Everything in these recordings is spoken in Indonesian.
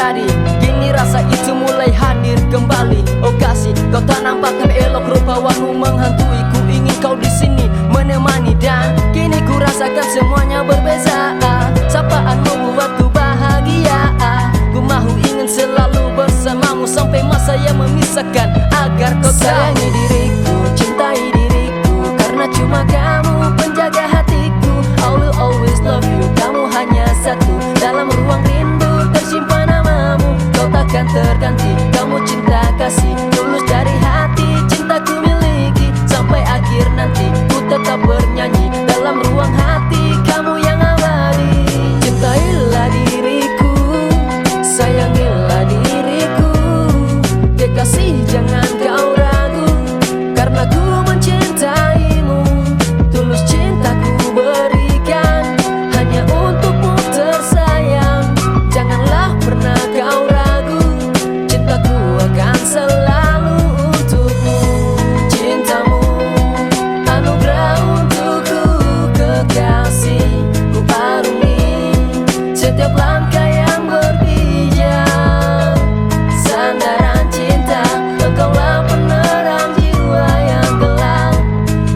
terjadi. Kini rasa itu mulai hadir kembali. Oh kasih, kau tak nampakkan elok, rupawanmu menghantui. Ku ingin kau di sini menemani, dan kini ku rasakan semuanya berbeza. Sapaanmu membuatku bahagia. Ku mahu ingin selalu bersamamu sampai masa yang memisahkan. Agar kau sayangi diriku, cintai diriku, karena cuma kamu penjaga hatiku. I will always love you, kamu hanya satu. Dalam ruang rindu tersimpan namamu. Kau takkan terganti, kamu cinta kasih tulus dari hati. Cintaku miliki sampai akhir nanti. Ku tetap bernyanyi dalam ruang hati, kamu yang abadi. Cintailah diriku, sayangilah diriku, kekasih jangan kau ragu, karena ku mencintaimu. Tulus cintaku berikan hanya untukmu tersayang. Janganlah pernah kau ragu, cintaku akan selalu untukmu. Cintamu anugerah untukku, kekasih ku arungi setiap langkah yang berpijak. Sandaran cinta, engkaulah penerang jiwa yang gelap.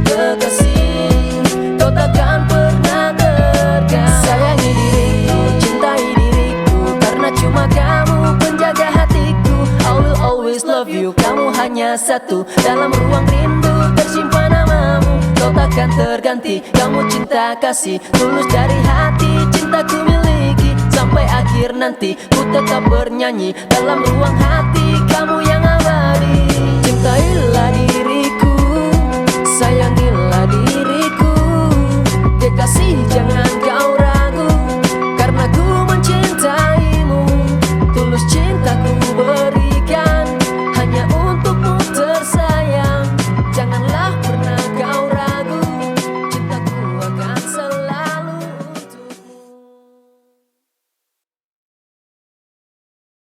Kekasih, kau takkan pernah terganti. Sayangi diriku, cintai diriku, karena cuma kamu penjaga hatiku. I will always love you, kamu hanya satu. Dalam ruang rindu tersimpan namamu. Kau takkan terganti, kamu cinta kasih tulus dari hati. Cintaku miliki sampai akhir nanti. Ku tetap bernyanyi dalam ruang hati, kamu yang abadi. Cintailah diriku, sayangilah diriku, kekasih jangan